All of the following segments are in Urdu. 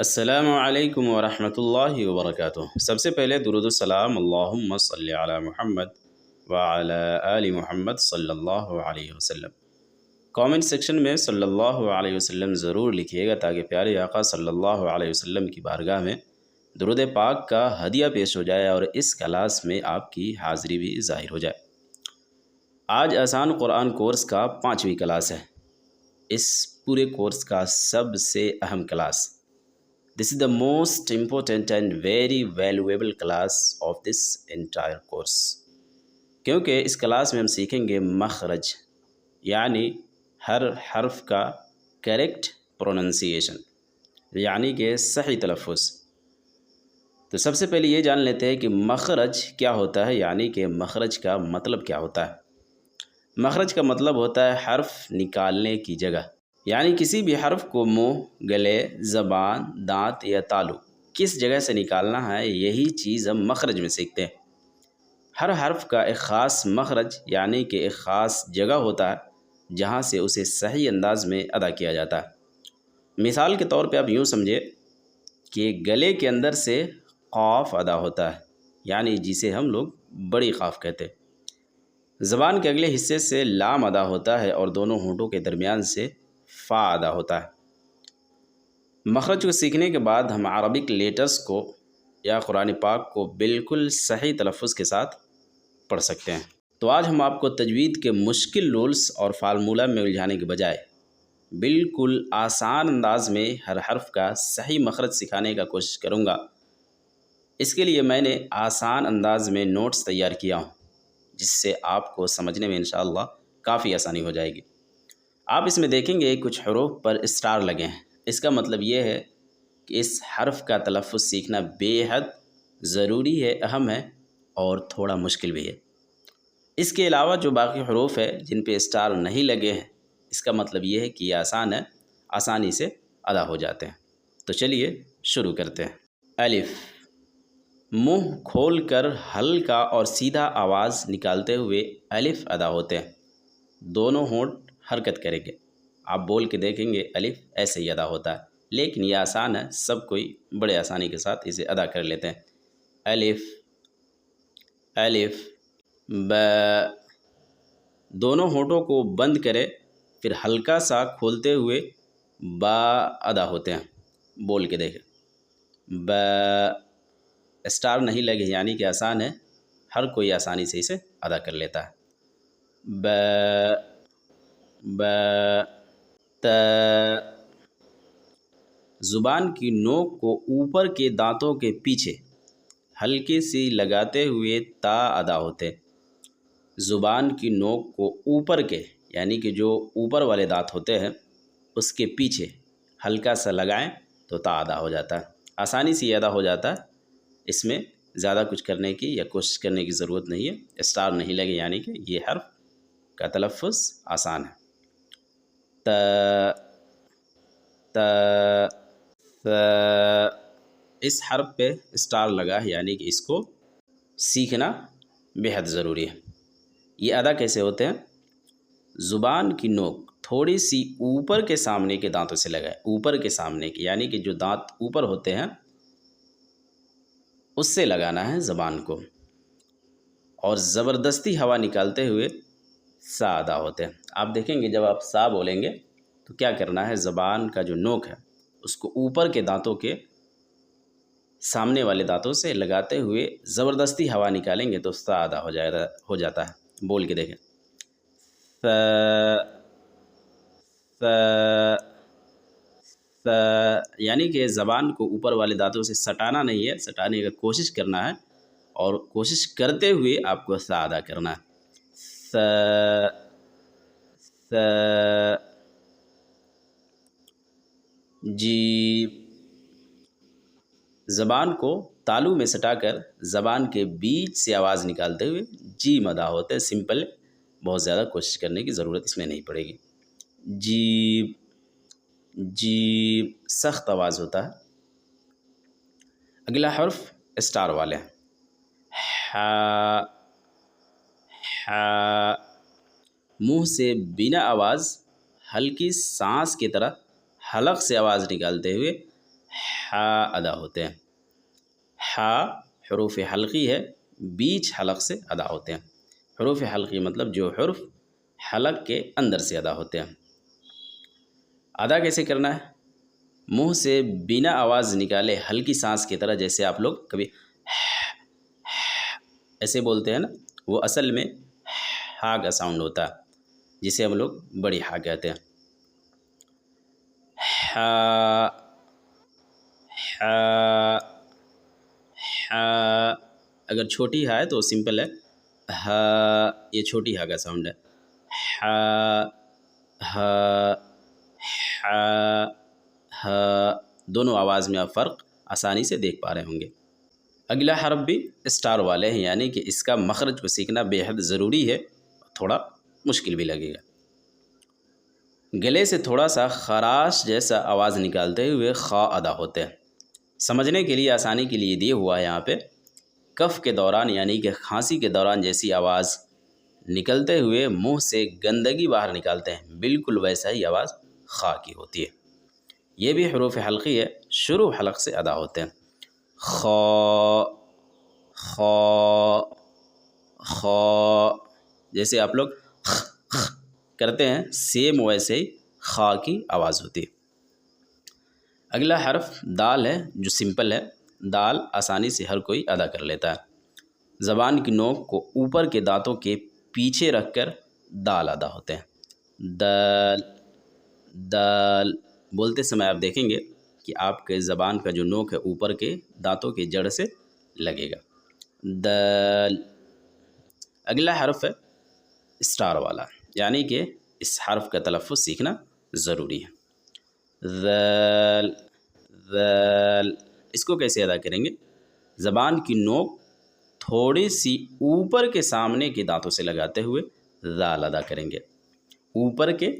السلام علیکم ورحمۃ اللہ وبرکاتہ۔ سب سے پہلے درود السلام اللہم صلی علی محمد وعلی آل محمد صلی اللہ علیہ وسلم۔ کامنٹ سیکشن میں صلی اللہ علیہ وسلم ضرور لکھیے گا تاکہ پیارے آقا صلی اللہ علیہ وسلم کی بارگاہ میں درود پاک کا ہدیہ پیش ہو جائے اور اس کلاس میں آپ کی حاضری بھی ظاہر ہو جائے۔ آج آسان قرآن کورس کا 5ویں کلاس ہے، اس پورے کورس کا سب سے اہم class. This is the most important and very valuable class of this entire course، کیونکہ اس کلاس میں ہم سیکھیں گے مخرج، یعنی ہر حرف کا کریکٹ پروننسیشن، یعنی کہ صحیح تلفظ۔ تو سب سے پہلے یہ جان لیتے ہیں کہ مخرج کیا ہوتا ہے، یعنی کہ مخرج کا مطلب کیا ہوتا ہے۔ مخرج کا مطلب ہوتا ہے حرف نکالنے کی جگہ، یعنی کسی بھی حرف کو منہ، گلے، زبان، دانت یا تالو کس جگہ سے نکالنا ہے، یہی چیز ہم مخرج میں سیکھتے ہیں۔ ہر حرف کا ایک خاص مخرج، یعنی کہ ایک خاص جگہ ہوتا ہے جہاں سے اسے صحیح انداز میں ادا کیا جاتا ہے۔ مثال کے طور پہ آپ یوں سمجھے کہ گلے کے اندر سے قاف ادا ہوتا ہے، یعنی جسے ہم لوگ بڑی قاف کہتے ہیں۔ زبان کے اگلے حصے سے لام ادا ہوتا ہے اور دونوں ہونٹوں کے درمیان سے فا ادا ہوتا ہے۔ مخرج کو سیکھنے کے بعد ہم عربک لیٹرز کو یا قرآن پاک کو بالکل صحیح تلفظ کے ساتھ پڑھ سکتے ہیں۔ تو آج ہم آپ کو تجوید کے مشکل رولز اور فارمولہ میں الجھانے کے بجائے بالکل آسان انداز میں ہر حرف کا صحیح مخرج سکھانے کا کوشش کروں گا۔ اس کے لیے میں نے آسان انداز میں نوٹس تیار کیا ہوں، جس سے آپ کو سمجھنے میں انشاءاللہ کافی آسانی ہو جائے گی۔ آپ اس میں دیکھیں گے کچھ حروف پر اسٹار لگے ہیں، اس کا مطلب یہ ہے کہ اس حرف کا تلفظ سیکھنا بے حد ضروری ہے، اہم ہے اور تھوڑا مشکل بھی ہے۔ اس کے علاوہ جو باقی حروف ہے جن پہ اسٹار نہیں لگے ہیں، اس کا مطلب یہ ہے کہ یہ آسان ہے، آسانی سے ادا ہو جاتے ہیں۔ تو چلیے شروع کرتے ہیں۔ الف، منہ کھول کر ہلکا اور سیدھا آواز نکالتے ہوئے الف ادا ہوتے ہیں، دونوں ہونٹ حرکت کریں گے۔ آپ بول کے دیکھیں گے الف ایسے ہی ادا ہوتا ہے، لیکن یہ آسان ہے، سب کوئی بڑے آسانی کے ساتھ اسے ادا کر لیتے ہیں۔ الف، الف، ب، دونوں ہونٹوں کو بند کرے پھر ہلکا سا کھولتے ہوئے با ادا ہوتے ہیں، بول کے دیکھیں۔ ب، اسٹار نہیں لگے یعنی کہ آسان ہے، ہر کوئی آسانی سے اسے ادا کر لیتا ہے۔ ب، ب، ت، زبان کی نوک کو اوپر کے دانتوں کے پیچھے ہلکی سی لگاتے ہوئے تا ادا ہوتے۔ زبان کی نوک کو اوپر کے، یعنی کہ جو اوپر والے دانت ہوتے ہیں اس کے پیچھے ہلکا سا لگائیں تو تا ادا ہو جاتا ہے، آسانی سے یہ ادا ہو جاتا ہے۔ اس میں زیادہ کچھ کرنے کی یا کوشش کرنے کی ضرورت نہیں ہے، اسٹار نہیں لگے یعنی کہ یہ حرف کا تلفظ آسان ہے۔ ت، ت، ث، اس حرف پہ اسٹار لگا ہے یعنی کہ اس کو سیکھنا بے حد ضروری ہے۔ یہ ادا کیسے ہوتے ہیں؟ زبان کی نوک تھوڑی سی اوپر کے سامنے کے دانتوں سے لگائے، اوپر کے سامنے کے، یعنی کہ جو دانت اوپر ہوتے ہیں اس سے لگانا ہے زبان کو، اور زبردستی ہوا نکالتے ہوئے سا ادا ہوتے ہیں۔ آپ دیکھیں گے جب آپ سا بولیں گے تو کیا کرنا ہے، زبان کا جو نوک ہے اس کو اوپر کے دانتوں کے سامنے والے دانتوں سے لگاتے ہوئے زبردستی ہوا نکالیں گے تو سا ادا ہو جاتا ہے، بول کے دیکھیں۔ ث، ث، ث، یعنی کہ زبان کو اوپر والے دانتوں سے سٹانا نہیں ہے، سٹانے کا کوشش کرنا ہے اور کوشش کرتے ہوئے آپ کو سا ادا کرنا ہے۔ ث، ث، جیم، زبان کو تالو میں سٹا کر زبان کے بیچ سے آواز نکالتے ہوئے جیم ادا ہوتے ہیں، سمپل، بہت زیادہ کوشش کرنے کی ضرورت اس میں نہیں پڑے گی۔ جیم، جیم، سخت آواز ہوتا ہے۔ اگلا حرف اسٹار والے ہیں۔ ح، ح، منہ سے بنا آواز ہلکی سانس کی طرح حلق سے آواز نکالتے ہوئے ہا ادا ہوتے ہیں. ہا حروف حلقی ہے، بیچ حلق سے ادا ہوتے ہیں. حروف حلقی مطلب جو حرف حلق کے اندر سے ادا ہوتے ہیں. ادا کیسے کرنا ہے؟ منہ سے بنا آواز نکالے ہلکی سانس کی طرح، جیسے آپ لوگ کبھی ایسے بولتے ہیں نا، وہ اصل میں ہا کا ساؤنڈ ہوتا ہے، جسے ہم لوگ بڑی ہا کہتے ہیں. ہا ہا ہا. اگر چھوٹی ہا ہے تو سمپل ہے، ہا، یہ چھوٹی ہا کا ساؤنڈ ہے. ہا ہا ہا ہا. دونوں آواز میں آپ فرق آسانی سے دیکھ پا رہے ہوں گے. اگلا حرف بھی اسٹار والے ہیں، یعنی کہ اس کا مخرج کو سیکھنا بے حد ضروری ہے، تھوڑا مشکل بھی لگے گا. گلے سے تھوڑا سا خراش جیسا آواز نکالتے ہوئے خا ادا ہوتے ہیں. سمجھنے کے لیے آسانی کے لیے دیے ہوا ہے یہاں پہ، کف کے دوران یعنی کہ کھانسی کے دوران جیسی آواز نکلتے ہوئے منہ سے گندگی باہر نکالتے ہیں، بالکل ویسا ہی آواز خا کی ہوتی ہے. یہ بھی حروف حلقی ہے، شروع حلق سے ادا ہوتے ہیں. خا خا خا. جیسے آپ لوگ کرتے ہیں سیم ویسے ہی خا کی آواز ہوتی ہے. اگلا حرف دال ہے، جو سمپل ہے. دال آسانی سے ہر کوئی ادا کر لیتا ہے. زبان کی نوک کو اوپر کے دانتوں کے پیچھے رکھ کر دال ادا ہوتے ہیں. دال دال. بولتے سمے آپ دیکھیں گے کہ آپ کے زبان کا جو نوک ہے اوپر کے دانتوں کے جڑ سے لگے گا. دال. اگلا حرف ہے اسٹار والا، یعنی کہ اس حرف کا تلفظ سیکھنا ضروری ہے. ذال ذال. اس کو کیسے ادا کریں گے؟ زبان کی نوک تھوڑی سی اوپر کے سامنے کے دانتوں سے لگاتے ہوئے ذال ادا کریں گے. اوپر کے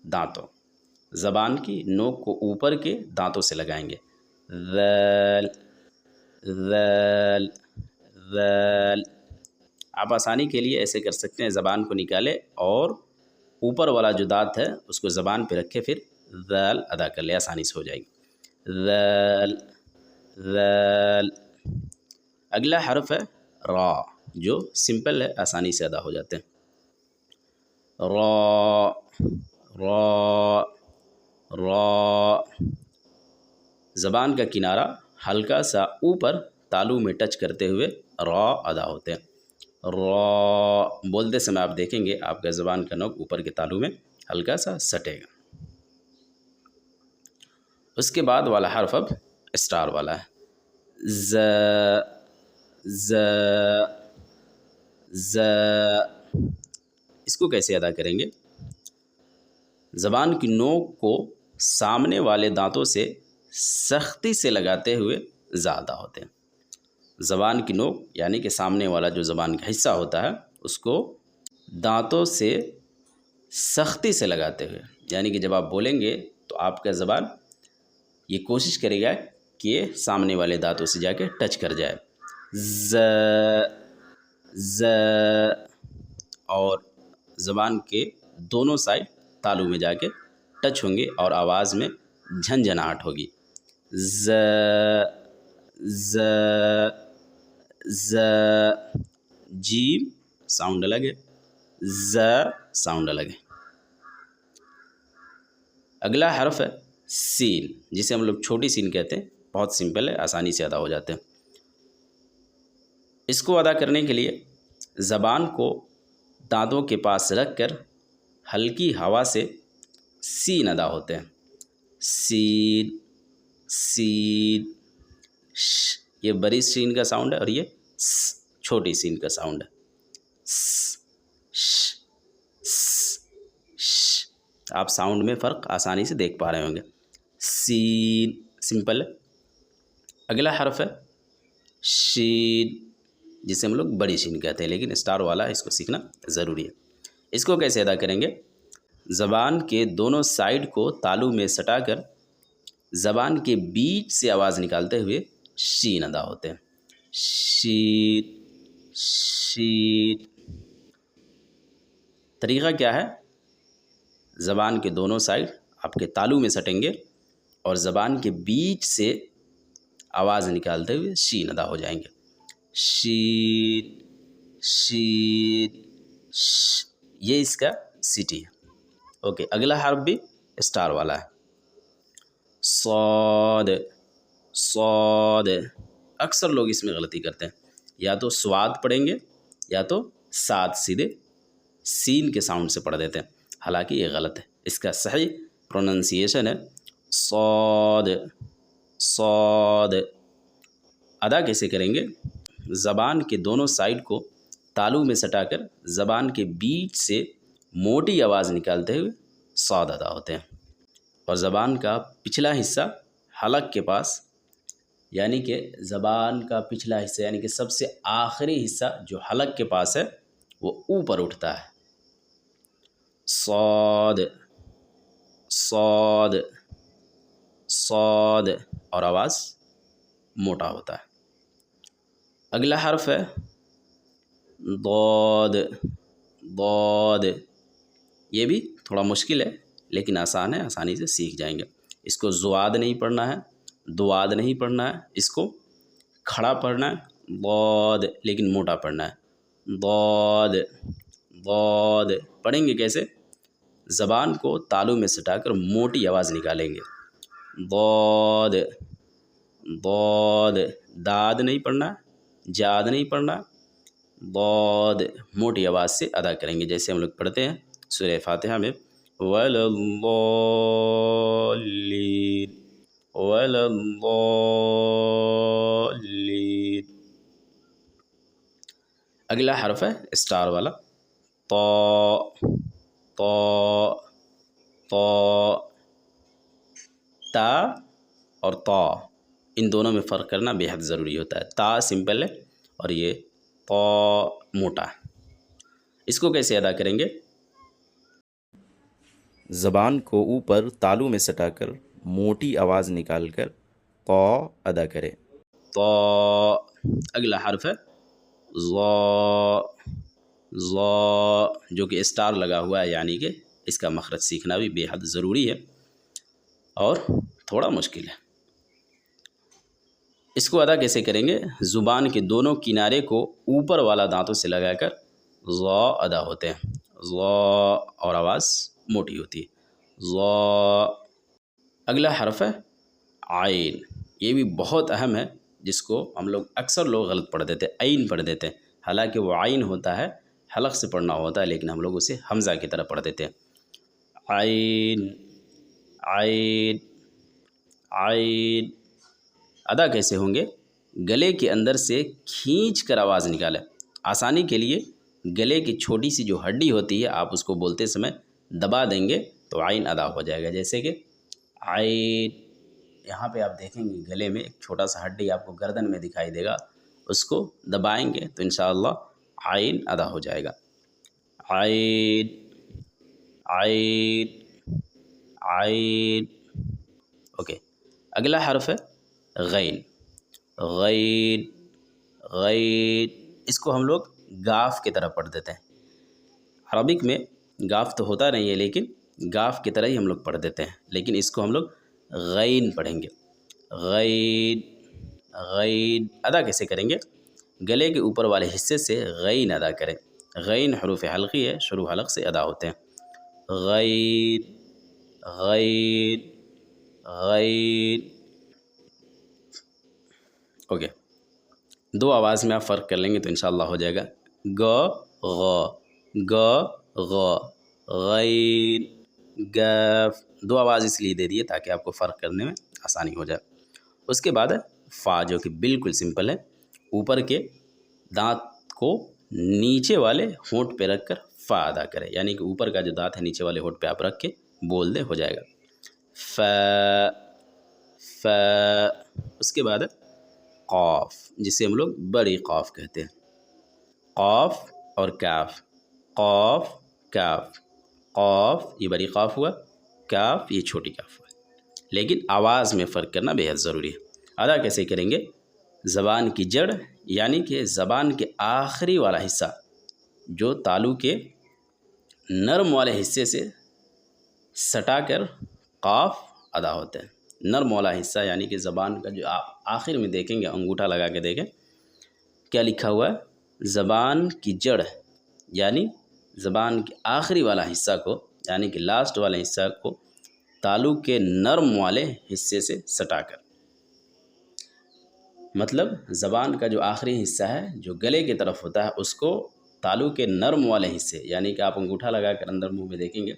دانتوں، زبان کی نوک کو اوپر کے دانتوں سے لگائیں گے. ذال ذال ذال. آپ آسانی کے لیے ایسے کر سکتے ہیں، زبان کو نکالے اور اوپر والا جو دانت ہے اس کو زبان پہ رکھے، پھر ذال ادا کر لے، آسانی سے ہو جائے گی. ذال ذال. اگلا حرف ہے را، جو سمپل ہے، آسانی سے ادا ہو جاتے ہیں. را را را. زبان کا کنارہ ہلکا سا اوپر تالو میں ٹچ کرتے ہوئے را ادا ہوتے ہیں. را. بولتے سمے آپ دیکھیں گے آپ کا زبان کا نوک اوپر کے تالو میں ہلکا سا سٹے گا. اس کے بعد والا حرف اب اسٹار والا ہے. ز ز ز. اس کو کیسے ادا کریں گے؟ زبان کی نوک کو سامنے والے دانتوں سے سختی سے لگاتے ہوئے ز ادا ہوتے ہیں. زبان کی نوک یعنی کہ سامنے والا جو زبان کا حصہ ہوتا ہے اس کو دانتوں سے سختی سے لگاتے ہوئے، یعنی کہ جب آپ بولیں گے تو آپ کا زبان یہ کوشش کرے گا کہ یہ سامنے والے دانتوں سے جا کے ٹچ کر جائے. ز ز. اور زبان کے دونوں سائڈ تالو میں جا کے ٹچ ہوں گے اور آواز میں جھنجھناہٹ ہوگی. ز ز ز. جیم ساؤنڈ الگ ہے، ز ساؤنڈ الگ ہے. اگلا حرف ہے سین، جسے ہم لوگ چھوٹی سین کہتے ہیں. بہت سمپل ہے، آسانی سے ادا ہو جاتے ہیں. اس کو ادا کرنے کے لیے زبان کو دانتوں کے پاس رکھ کر ہلکی ہوا سے سین ادا ہوتے ہیں. سین سین. ش، یہ بڑی سین کا ساؤنڈ ہے اور یہ س چھوٹی سین کا ساؤنڈ ہے. س ش س ش. آپ ساؤنڈ میں فرق آسانی سے دیکھ پا رہے ہوں گے. سین سمپل ہے. اگلا حرف ہے شین، جسے ہم لوگ بڑی شین کہتے ہیں، لیکن اسٹار والا ہے، اس کو سیکھنا ضروری ہے. اس کو کیسے ادا کریں گے؟ زبان کے دونوں سائڈ کو تالو میں سٹا کر زبان کے بیچ سے آواز نکالتے ہوئے شین ادا ہوتے ہیں. شین شین. طریقہ کیا ہے؟ زبان کے دونوں سائڈ آپ کے تالو میں سٹیں گے اور زبان کے بیچ سے آواز نکالتے ہوئے شین ادا ہو جائیں گے. شین شین یہ اس کا سٹی ہے. اوکے اگلا حرف بھی اسٹار والا ہے. صاد صاد. اکثر لوگ اس میں غلطی کرتے ہیں، یا تو سواد پڑھیں گے یا تو سات سیدھے سین کے ساؤنڈ سے پڑھ دیتے ہیں، حالانکہ یہ غلط ہے. اس کا صحیح پروننسیشن ہے صاد صاد. ادا کیسے کریں گے؟ زبان کے دونوں سائڈ کو تالو میں سٹا کر زبان کے بیچ سے موٹی آواز نکالتے ہوئے صاد ادا ہوتے ہیں، اور زبان کا پچھلا حصہ حلق کے پاس، یعنی کہ زبان کا پچھلا حصہ یعنی کہ سب سے آخری حصہ جو حلق کے پاس ہے وہ اوپر اٹھتا ہے. صاد صاد صاد، اور آواز موٹا ہوتا ہے. اگلا حرف ہے ضاد ضاد. یہ بھی تھوڑا مشکل ہے لیکن آسان ہے، آسانی سے سیکھ جائیں گے. اس کو زواد نہیں پڑھنا ہے، دواد نہیں پڑھنا ہے، اس کو کھڑا پڑھنا ہے ضاد، لیکن موٹا پڑھنا ہے. ضاد ضاد. پڑھیں گے کیسے؟ زبان کو تالو میں سٹا کر موٹی آواز نکالیں گے. ضاد ضاد. داد نہیں پڑھنا، جاد نہیں پڑھنا، ضاد موٹی آواز سے ادا کریں گے، جیسے ہم لوگ پڑھتے ہیں سورہ فاتحہ میں وَلَا الضَّالِّينَ وَلَا الضَّالِّينَ. اگلا حرف ہے اسٹار والا طا طا طا. تا اور طا ان دونوں میں فرق کرنا بے حد ضروری ہوتا ہے. تا سمپل ہے اور یہ طا موٹا ہے. اس کو کیسے ادا کریں گے؟ زبان کو اوپر تالو میں سٹا کر موٹی آواز نکال کر طا ادا کرے. طا. اگلا حرف ہے ظا ظا، جو کہ اسٹار لگا ہوا ہے، یعنی کہ اس کا مخرج سیکھنا بھی بے حد ضروری ہے اور تھوڑا مشکل ہے. اس کو ادا کیسے کریں گے؟ زبان کے دونوں کنارے کو اوپر والا دانتوں سے لگا کر ظا ادا ہوتے ہیں. ظا، اور آواز موٹی ہوتی ہے. ظا. اگلا حرف ہے عین. یہ بھی بہت اہم ہے، جس کو ہم لوگ اکثر لوگ غلط پڑھ دیتے ہیں، عین پڑھ دیتے ہیں، حالانکہ وہ عین ہوتا ہے، حلق سے پڑھنا ہوتا ہے، لیکن ہم لوگ اسے حمزہ کی طرح پڑھ دیتے ہیں. عین عین عین. ادا کیسے ہوں گے؟ گلے کے اندر سے کھینچ کر آواز نکالیں. آسانی کے لیے گلے کی چھوٹی سی جو ہڈی ہوتی ہے، آپ اس کو بولتے سمے دبا دیں گے تو عین ادا ہو جائے گا. جیسے کہ عین. یہاں پہ آپ دیکھیں گے گلے میں ایک چھوٹا سا ہڈی آپ کو گردن میں دکھائی دے گا، اس کو دبائیں گے تو انشاءاللہ عین ادا ہو جائے گا. عین عین عین. اوکے اگلا حرف ہے غین. غین غین. اس کو ہم لوگ گاف کی طرح پڑھ دیتے ہیں. عربک میں گاف تو ہوتا نہیں ہے، لیکن گاف کی طرح ہی ہم لوگ پڑھ دیتے ہیں، لیکن اس کو ہم لوگ غین پڑھیں گے. غین غین. ادا کیسے کریں گے؟ گلے کے اوپر والے حصے سے غین ادا کریں. غین حروف حلقی ہے، شروع حلق سے ادا ہوتے ہیں. غین غین غین. اوکے دو آواز میں آپ فرق کر لیں گے تو انشاءاللہ ہو جائے گا. گ غ گ غ. غین گاف. دو آواز اس لیے دے دیے تاکہ آپ کو فرق کرنے میں آسانی ہو جائے. اس کے بعد ہے فا، جو کہ بالکل سمپل ہے. اوپر کے دانت کو نیچے والے ہونٹ پہ رکھ کر فا ادا کرے، یعنی کہ اوپر کا جو دانت ہے نیچے والے ہونٹ پہ آپ رکھ کے بول دے، ہو جائے گا فا فا. اس کے بعد ہے قاف، جسے ہم لوگ بڑی قاف کہتے ہیں. قاف اور کاف. قاف کاف. قاف یہ بڑی قاف ہوا، کاف یہ چھوٹی کاف ہوا، لیکن آواز میں فرق کرنا بے حد ضروری ہے. ادا کیسے کریں گے؟ زبان کی جڑ یعنی کہ زبان کے آخری والا حصہ جو تالو کے نرم والے حصے سے سٹا کر قاف ادا ہوتے ہیں. نرم والا حصہ یعنی کہ زبان کا جو آخر میں دیکھیں گے، انگوٹھا لگا کے دیکھیں کیا لکھا ہوا ہے، زبان کی جڑ یعنی زبان کے آخری والا حصہ کو یعنی کہ لاسٹ والے حصہ کو تالو کے نرم والے حصے سے سٹا کر، مطلب زبان کا جو آخری حصہ ہے جو گلے کی طرف ہوتا ہے اس کو تالو کے نرم والے حصے یعنی کہ آپ انگوٹھا لگا کر اندر منہ میں دیکھیں گے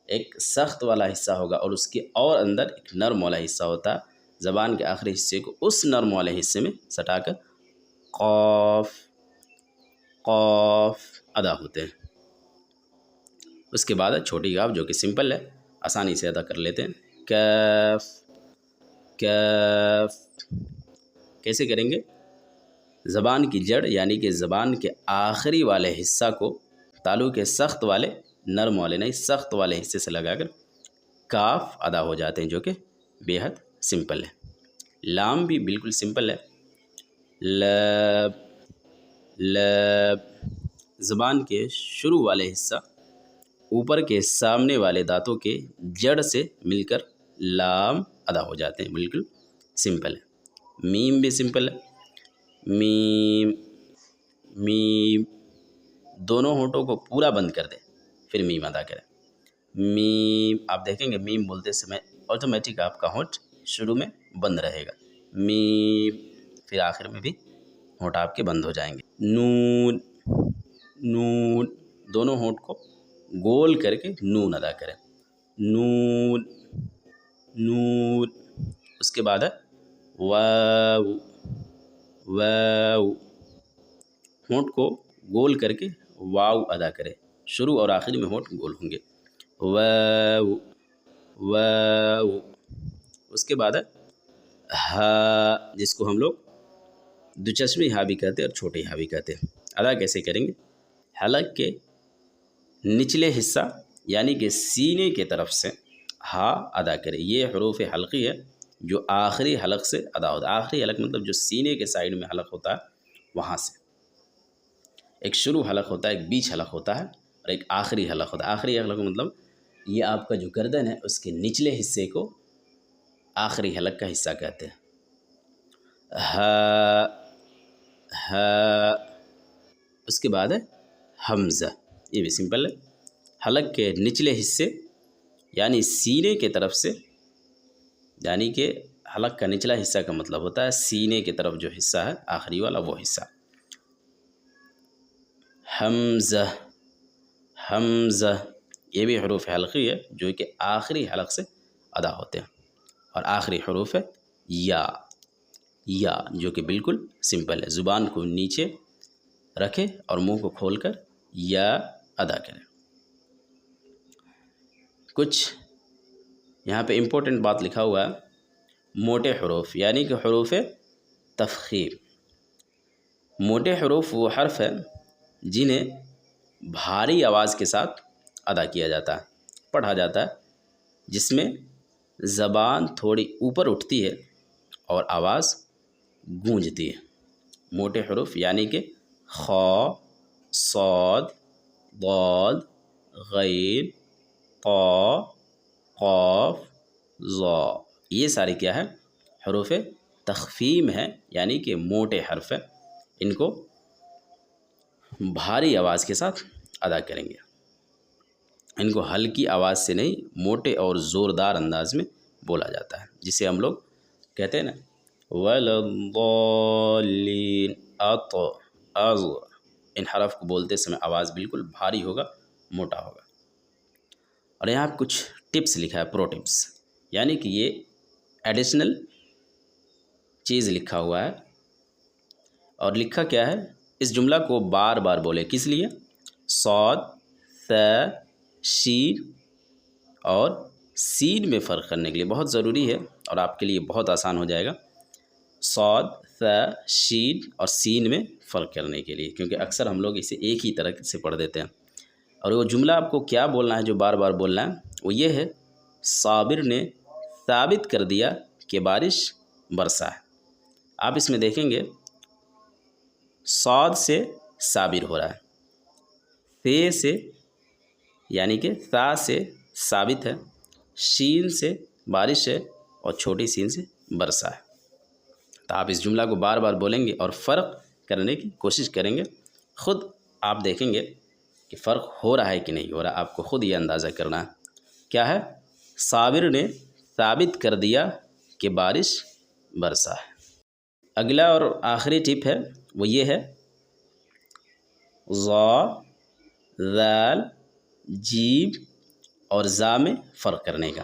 ایک سخت والا حصہ ہوگا اور اس کے اور اندر ایک نرم والا حصہ ہوتا ہے، زبان کے آخری حصے کو اس نرم والے حصے میں سٹا کر قاف قاف ادا ہوتے ہیں۔ اس کے بعد چھوٹی قاف جو کہ سمپل ہے، آسانی سے ادا کر لیتے ہیں، کیف کیف۔ کیسے کریں گے؟ زبان کی جڑ یعنی کہ زبان کے آخری والے حصہ کو تالو کے سخت والے نرم والے نہیں سخت والے حصے سے لگا کر کاف ادا ہو جاتے ہیں، جو کہ بے حد سمپل ہے۔ لام بھی بالکل سمپل ہے، لب لب۔ زبان کے شروع والے حصہ اوپر کے سامنے والے دانتوں کے جڑ سے مل کر لام ادا ہو جاتے ہیں، بالکل سمپل ہے۔ میم بھی سمپل ہے، میم میم۔ دونوں ہونٹوں کو پورا بند کر دیں پھر میم ادا کریں، میم۔ آپ دیکھیں گے میم بولتے سمے آٹومیٹک آپ کا ہونٹ شروع میں بند رہے گا، میم، پھر آخر میں بھی ہونٹ آپ کے بند ہو جائیں گے۔ نون نون۔ دونوں ہونٹ کو گول کر کے نون ادا کریں، نون نون۔ اس کے بعد ہے واو واو۔ ہونٹ کو گول کر کے واو ادا کرے، شروع اور آخر میں ہونٹ گول ہوں گے، واو واو۔ اس کے بعد ہے ہا، جس کو ہم لوگ دوچشمی ہا بھی کہتے ہیں اور چھوٹے ہا بھی کہتے ہیں۔ ادا کیسے کریں گے؟ حلق کے نچلے حصہ یعنی کہ سینے کے طرف سے ہا ادا کرے، یہ حروف حلقی ہے جو آخری حلق سے ادا ہوتا ہے۔ آخری حلق مطلب جو سینے کے سائڈ میں حلق ہوتا ہے وہاں سے، ایک شروع حلق ہوتا ہے، ایک بیچ حلق ہوتا ہے اور ایک آخری حلق ہوتا ہے۔ آخری حلق مطلب یہ آپ کا جو گردن ہے اس کے نچلے حصے کو آخری حلق کا حصہ کہتے ہیں۔ ہا ہا۔ اس کے بعد ہے حمزہ، یہ بھی سمپل ہے۔ حلق کے نچلے حصے یعنی سینے کے طرف سے، یعنی کہ حلق کا نچلا حصہ کا مطلب ہوتا ہے سینے کی طرف جو حصہ ہے آخری والا وہ حصہ، حمزہ حمزہ۔ یہ بھی حروف حلقی ہے جو کہ آخری حلق سے ادا ہوتے ہیں۔ اور آخری حروف ہے یا، یا جو کہ بالکل سمپل ہے، زبان کو نیچے رکھے اور منہ کو کھول کر یا ادا کریں۔ کچھ یہاں پہ امپورٹنٹ بات لکھا ہوا ہے، موٹے حروف یعنی کہ حروف تفخیم۔ موٹے حروف وہ حرف ہیں جنہیں بھاری آواز کے ساتھ ادا کیا جاتا ہے، پڑھا جاتا ہے، جس میں زبان تھوڑی اوپر اٹھتی ہے اور آواز گونجتی ہے۔ موٹے حروف یعنی کہ خا، صاد، ضاد، غین، طا، قاف، ظا، یہ سارے کیا ہے؟ حروف تخفیم ہے، یعنی کہ موٹے حرف ہیں، ان کو بھاری آواز کے ساتھ ادا کریں گے، ان کو ہلکی آواز سے نہیں موٹے اور زوردار انداز میں بولا جاتا ہے، جسے ہم لوگ کہتے ہیں نا وَلَا الضَّالِّينَ، اط از۔ ان حرف کو بولتے سمے آواز بالکل بھاری ہوگا، موٹا ہوگا۔ اور یہاں کچھ ٹپس لکھا ہے، پرو ٹپس، یعنی کہ یہ ایڈیشنل چیز لکھا ہوا ہے۔ اور لکھا کیا ہے؟ اس جملہ کو بار بار بولے، کس لیے؟ صاد، ث، شین اور سین میں فرق کرنے کے لیے بہت ضروری ہے اور آپ کے لیے بہت آسان ہو جائے گا، صاد، ث، شین اور سین میں فرق کرنے کے لیے، کیونکہ اکثر ہم لوگ اسے ایک ہی طرح سے پڑھ دیتے ہیں۔ اور وہ جملہ آپ کو کیا بولنا ہے جو بار بار بولنا ہے؟ وہ یہ ہے، صابر نے ثابت کر دیا کہ بارش برسا ہے۔ آپ اس میں دیکھیں گے صاد سے صابر ہو رہا ہے، ث سے یعنی کہ ثا سے ثابت ہے، شین سے بارش ہے اور چھوٹی سین سے برسا ہے۔ تو آپ اس جملہ کو بار بار بولیں گے اور فرق کرنے کی کوشش کریں گے، خود آپ دیکھیں گے کہ فرق ہو رہا ہے کہ نہیں ہو رہا، آپ کو خود یہ اندازہ کرنا ہے۔ کیا ہے؟ صابر نے ثابت کر دیا کہ بارش برسا ہے۔ اگلا اور آخری ٹپ ہے وہ یہ ہے، ضا، ذال، جیم اور زا میں فرق کرنے کا۔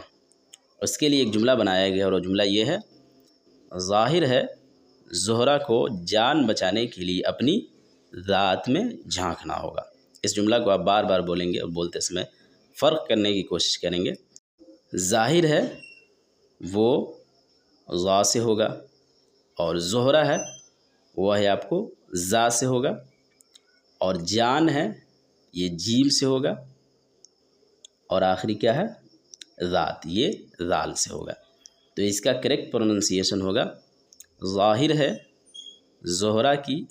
اس کے لیے ایک جملہ بنایا گیا اور وہ جملہ یہ ہے، ظاہر ہے زہرہ کو جان بچانے کے لیے اپنی ذات میں جھانکنا ہوگا۔ اس جملہ کو آپ بار بار بولیں گے اور بولتے سمے فرق کرنے کی کوشش کریں گے۔ ظاہر ہے وہ ضا سے ہوگا، اور زہرہ ہے وہ ہے آپ کو زا سے ہوگا، اور جان ہے یہ جیم سے ہوگا، اور آخری کیا ہے؟ ذات، یہ ذال سے ہوگا۔ تو اس کا کریکٹ پروننسیشن ہوگا، ظاہر ہے زہرہ کی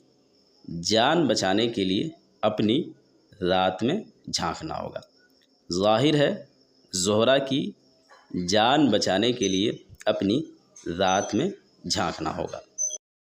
جان بچانے کے لیے اپنی ذات میں جھانکنا ہوگا۔ ظاہر ہے زہرہ کی جان بچانے کے لیے اپنی ذات میں جھانکنا ہوگا۔